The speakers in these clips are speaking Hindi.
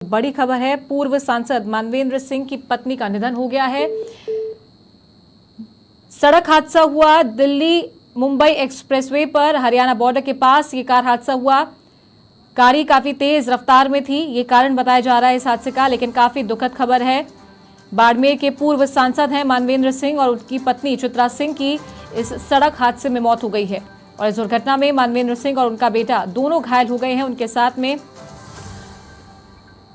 बड़ी खबर है, पूर्व सांसद मानवेंद्र सिंह की पत्नी का निधन हो गया है। सड़क हादसा हुआ दिल्ली मुंबई एक्सप्रेसवे पर, हरियाणा बॉर्डर के पास ये कार हादसा हुआ। गाड़ी काफी तेज रफ्तार में थी, ये कारण बताया जा रहा है इस हादसे का, लेकिन काफी दुखद खबर है। बाड़मेर के पूर्व सांसद हैं मानवेंद्र सिंह और उनकी पत्नी चित्रा सिंह की इस सड़क हादसे में मौत हो गई है और इस दुर्घटना में मानवेंद्र सिंह और उनका बेटा दोनों घायल हो गए हैं। उनके साथ में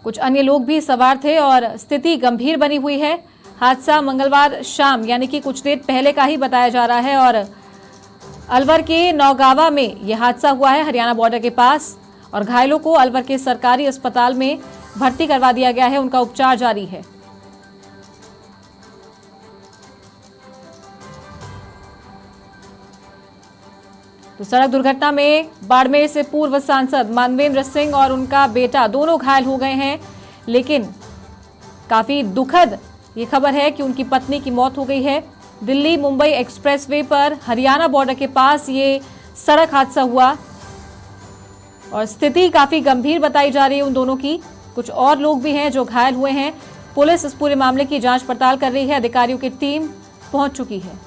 कुछ अन्य लोग भी सवार थे और स्थिति गंभीर बनी हुई है। हादसा मंगलवार शाम यानी कि कुछ देर पहले का ही बताया जा रहा है और अलवर के नौगावा में यह हादसा हुआ है, हरियाणा बॉर्डर के पास, और घायलों को अलवर के सरकारी अस्पताल में भर्ती करवा दिया गया है, उनका उपचार जारी है। तो सड़क दुर्घटना में बाड़मेर से पूर्व सांसद मानवेंद्र सिंह और उनका बेटा दोनों घायल हो गए हैं, लेकिन काफी दुखद ये खबर है कि उनकी पत्नी की मौत हो गई है। दिल्ली मुंबई एक्सप्रेसवे पर हरियाणा बॉर्डर के पास ये सड़क हादसा हुआ और स्थिति काफी गंभीर बताई जा रही है उन दोनों की। कुछ और लोग भी हैं जो घायल हुए हैं। पुलिस इस पूरे मामले की जांच पड़ताल कर रही है, अधिकारियों की टीम पहुंच चुकी है।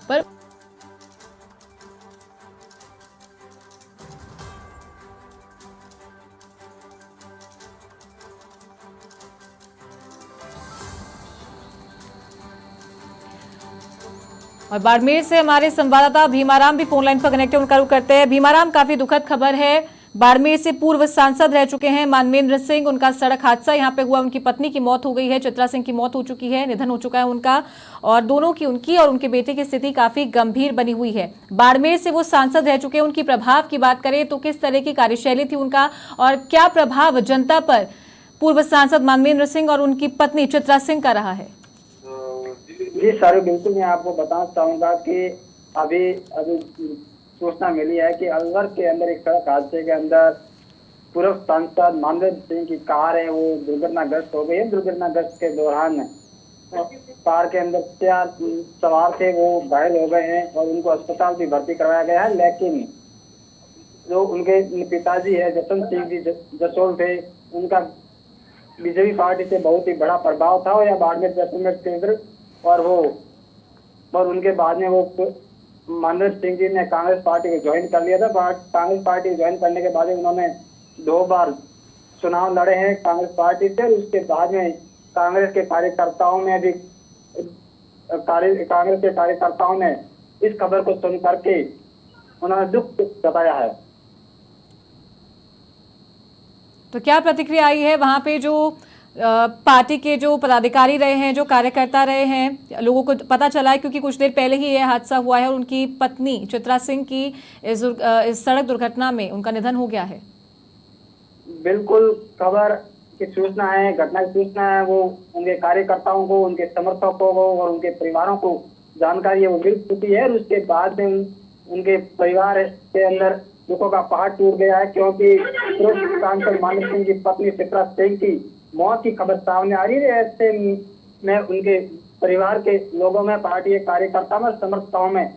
पर और बाड़मेर से हमारे संवाददाता भीमाराम भी फोन लाइन पर कनेक्ट उनका रुख करते हैं। भीमाराम, काफी दुखद खबर है, बाड़मेर से पूर्व सांसद रह चुके हैं मानवेंद्र सिंह, उनका सड़क हादसा यहां पे हुआ, उनकी पत्नी की मौत हो गई है, चित्रा सिंह की मौत हो चुकी है, निधन हो चुका है उनका, और दोनों की, उनकी और उनके बेटे की स्थिति काफी गंभीर बनी हुई है। बाड़मेर से वो सांसद रह चुके हैं, उनकी प्रभाव की बात करें तो किस तरह की कार्यशैली थी उनका और क्या प्रभाव जनता पर पूर्व सांसद मानवेंद्र सिंह और उनकी पत्नी चित्रा सिंह का रहा है? जी सर, बिल्कुल मैं आपको बताना चाहूंगा कि अभी अभी सूचना मिली है कि अलवर के अंदर एक सड़क हादसे के अंदर पूर्व सांसद मानवेंद्र सिंह की कार है वो दुर्घटनाग्रस्त हो गई है। दुर्घटनाग्रस्त के दौरान कार के अंदर 4 सवार थे, वो घायल हो गए हैं और उनको अस्पताल भी भर्ती करवाया गया है। लेकिन जो उनके पिताजी है जसवंत सिंह जी जसोल थे, उनका बीजेपी पार्टी से बहुत ही बड़ा प्रभाव था या बाड़मेर जैसलमेर केंद्र, और उनके बाद में वो मानवेंद्र सिंह जी ने कांग्रेस पार्टी को ज्वाइन कर लिया था। कांग्रेस पार्टी ज्वाइन करने के बाद उन्होंने 2 बार चुनाव लड़े हैं कांग्रेस पार्टी से। उसके बाद में कांग्रेस के कार्यकर्ताओं ने इस खबर को सुन करके उन्होंने दुख जताया है। तो क्या प्रतिक्रिया आई है वहां पे? जो पार्टी के जो पदाधिकारी रहे हैं, जो कार्यकर्ता रहे हैं, लोगों को पता चला है क्योंकि कुछ देर पहले ही यह हादसा हुआ है और उनकी पत्नी चित्रा सिंह की इस सड़क दुर्घटना में उनका निधन हो गया है। बिल्कुल, खबर की सूचना है, घटना की सूचना है, वो उनके कार्यकर्ताओं को, उनके समर्थकों को और उनके परिवारों को जानकारी है वो मिल चुकी है। और उसके बाद में उनके परिवार के अंदर दुखों का पहाड़ टूट गया है, क्योंकि पूर्व सांसद मानवेंद्र सिंह की पत्नी चित्रा सिंह की मौत की खबर सामने आ रही है। ऐसे में उनके परिवार के लोगों में, पार्टी के कार्यकर्ता में, समर्थकों में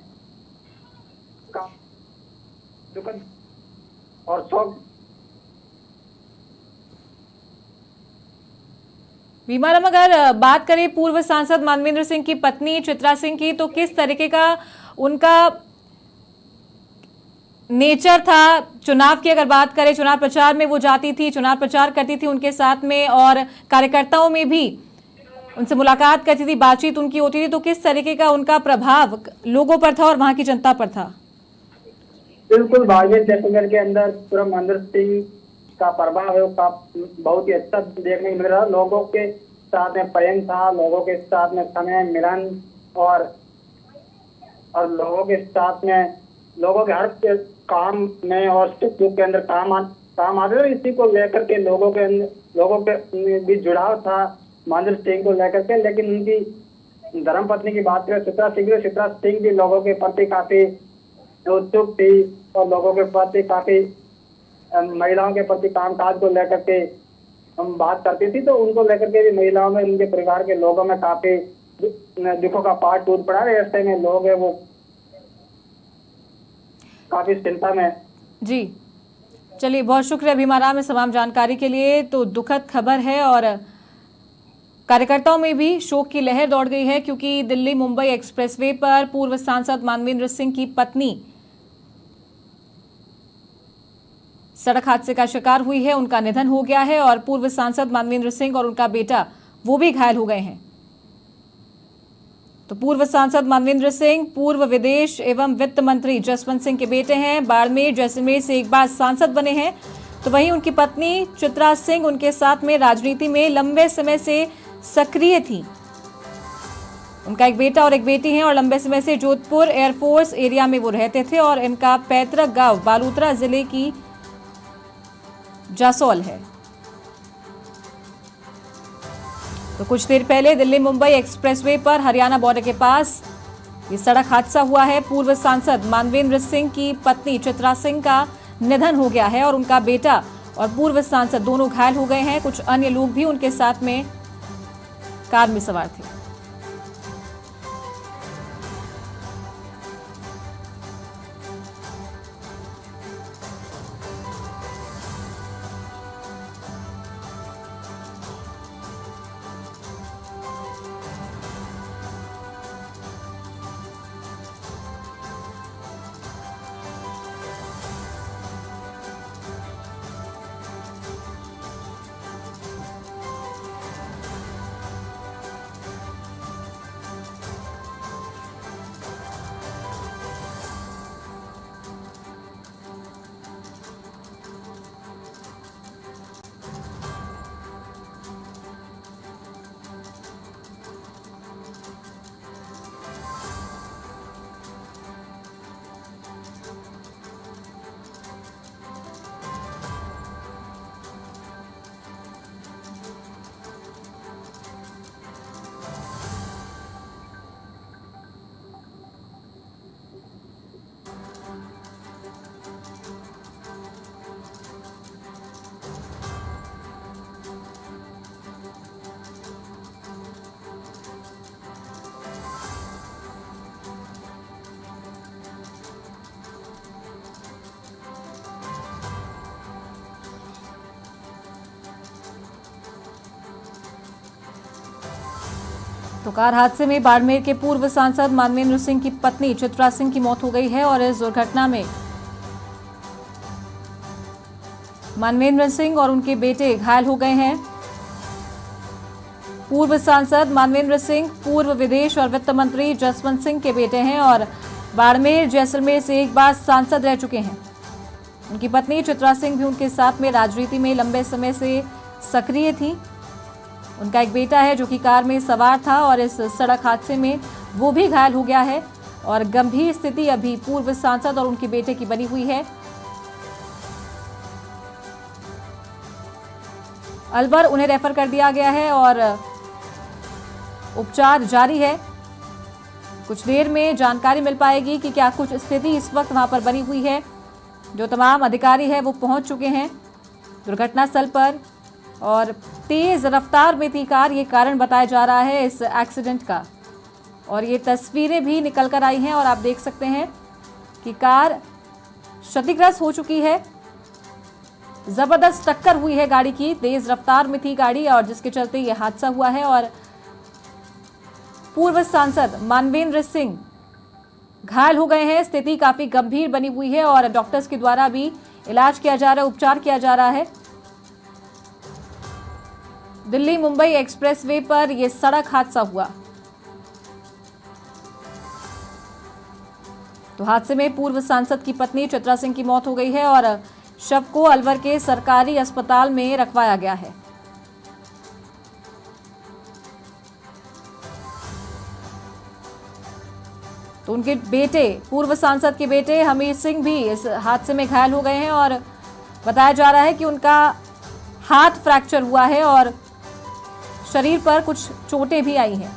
दुखद और शोक। भीमाराम, अगर बात करें पूर्व सांसद मानवेंद्र सिंह की पत्नी चित्रा सिंह की, तो किस तरीके का उनका नेचर था? चुनाव की अगर बात करें, चुनाव प्रचार में वो जाती थी, चुनाव प्रचार करती थी उनके साथ में, और कार्यकर्ताओं में भी उनसे मुलाकात करती थी, बातचीत उनकी होती थी, तो किस तरीके का उनका प्रभाव लोगों पर था और वहां की जनता पर था? बिल्कुल, बाड़मेर जैसलमेर के अंदर पूर्व मानवेंद्र सिंह का प्रभाव है वो बहुत ही अच्छा देखने को मिल रहा है। लोगों के साथ में प्रेम था, लोगों के साथ में समय मिलन और लोगों के साथ में, लोगों के हर काम में और सुख दुख के अंदर काम आते थे। इसी को लेकर के लोगों के लोगों के बीच जुड़ाव था महेंद्र सिंह को लेकर के, लेकिन उनकी धर्मपत्नी की बात करें चित्रा सिंह भी लोगों के प्रति काफी उत्सुक थी और लोगों के प्रति काफी महिलाओं के प्रति कामकाज को लेकर के हम बात करती थी, तो उनको लेकर के भी महिलाओं में, उनके परिवार के लोगों में काफी दुखों का पहाड़ टूट पड़ा है। ऐसे में लोग है वो काफी चिंता में। जी चलिए, बहुत शुक्रिया भीमा में तमाम जानकारी के लिए। तो दुखद खबर है और कार्यकर्ताओं में भी शोक की लहर दौड़ गई है, क्योंकि दिल्ली मुंबई एक्सप्रेसवे पर पूर्व सांसद मानवेंद्र सिंह की पत्नी सड़क हादसे का शिकार हुई है। उनका निधन हो गया है और पूर्व सांसद मानवेंद्र सिंह और उनका बेटा वो भी घायल हो गए हैं। तो पूर्व सांसद मानवेंद्र सिंह पूर्व विदेश एवं वित्त मंत्री जसवंत सिंह के बेटे हैं। बाड़मेर जैसलमेर से एक बार सांसद बने हैं। तो वहीं उनकी पत्नी चित्रा सिंह उनके साथ में राजनीति में लंबे समय से सक्रिय थी। उनका एक बेटा और एक बेटी हैं और लंबे समय से जोधपुर एयरफोर्स एरिया में वो रहते थे और इनका पैतृक गांव बालोतरा जिले की जासौल है। तो कुछ देर पहले दिल्ली मुंबई एक्सप्रेसवे पर हरियाणा बॉर्डर के पास ये सड़क हादसा हुआ है। पूर्व सांसद मानवेंद्र सिंह की पत्नी चित्रा सिंह का निधन हो गया है और उनका बेटा और पूर्व सांसद दोनों घायल हो गए हैं। कुछ अन्य लोग भी उनके साथ में कार में सवार थे। तो कार हादसे में बाड़मेर के पूर्व सांसद मानवेंद्र सिंह की पत्नी चित्रा सिंह की मौत हो गई है और इस दुर्घटना में मानवेंद्र सिंह और उनके बेटे घायल हो गए हैं। पूर्व सांसद मानवेंद्र सिंह पूर्व विदेश और वित्त मंत्री जसवंत सिंह के बेटे हैं और बाड़मेर जैसलमेर से एक बार सांसद रह चुके हैं। उनकी पत्नी चित्रा सिंह भी उनके साथ में राजनीति में लंबे समय से सक्रिय थी। उनका एक बेटा है जो कि कार में सवार था और इस सड़क हादसे में वो भी घायल हो गया है और गंभीर स्थिति अभी पूर्व सांसद और उनके बेटे की बनी हुई है। अलवर उन्हें रेफर कर दिया गया है और उपचार जारी है। कुछ देर में जानकारी मिल पाएगी कि क्या कुछ स्थिति इस वक्त वहां पर बनी हुई है। जो तमाम अधिकारी है वो पहुंच चुके हैं दुर्घटना स्थल पर और तेज रफ्तार में थी कार, ये कारण बताया जा रहा है इस एक्सीडेंट का। और ये तस्वीरें भी निकल कर आई हैं और आप देख सकते हैं कि कार क्षतिग्रस्त हो चुकी है। जबरदस्त टक्कर हुई है गाड़ी की, तेज रफ्तार में थी गाड़ी और जिसके चलते ये हादसा हुआ है। और पूर्व सांसद मानवेंद्र सिंह घायल हो गए हैं। स्थिति काफी गंभीर बनी हुई है और डॉक्टर्स के द्वारा भी इलाज किया जा रहा है, उपचार किया जा रहा है। दिल्ली मुंबई एक्सप्रेसवे पर यह सड़क हादसा हुआ। तो हादसे में पूर्व सांसद की पत्नी चित्रा सिंह की मौत हो गई है और शव को अलवर के सरकारी अस्पताल में रखवाया गया है। तो उनके बेटे, पूर्व सांसद के बेटे हमीर सिंह भी इस हादसे में घायल हो गए हैं और बताया जा रहा है कि उनका हाथ फ्रैक्चर हुआ है और शरीर पर कुछ चोटें भी आई हैं।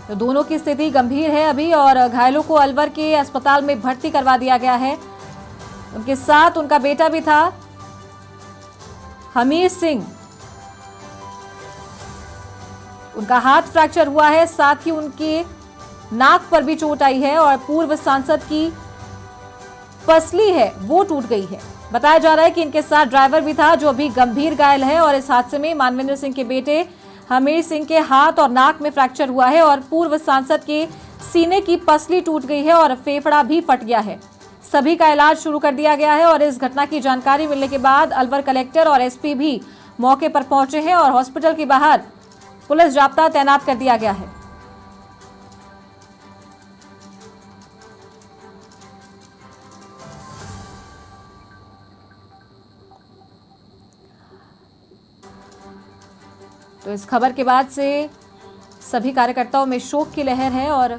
तो दोनों की स्थिति गंभीर है अभी और घायलों को अलवर के अस्पताल में भर्ती करवा दिया गया है। उनके साथ उनका बेटा भी था, हमीर सिंह। उनका हाथ फ्रैक्चर हुआ है, साथ ही उनके नाक पर भी चोट आई है और पूर्व सांसद की पसली है वो टूट गई है। बताया जा रहा है कि इनके साथ ड्राइवर भी था जो अभी गंभीर घायल है और इस हादसे में मानवेंद्र सिंह के बेटे हमीर सिंह के हाथ और नाक में फ्रैक्चर हुआ है और पूर्व सांसद के सीने की पसली टूट गई है और फेफड़ा भी फट गया है। सभी का इलाज शुरू कर दिया गया है और इस घटना की जानकारी मिलने के बाद अलवर कलेक्टर और एसपी भी मौके पर पहुंचे हैं और हॉस्पिटल के बाहर पुलिस जाब्ता तैनात कर दिया गया है। तो इस खबर के बाद से सभी कार्यकर्ताओं में शोक की लहर है और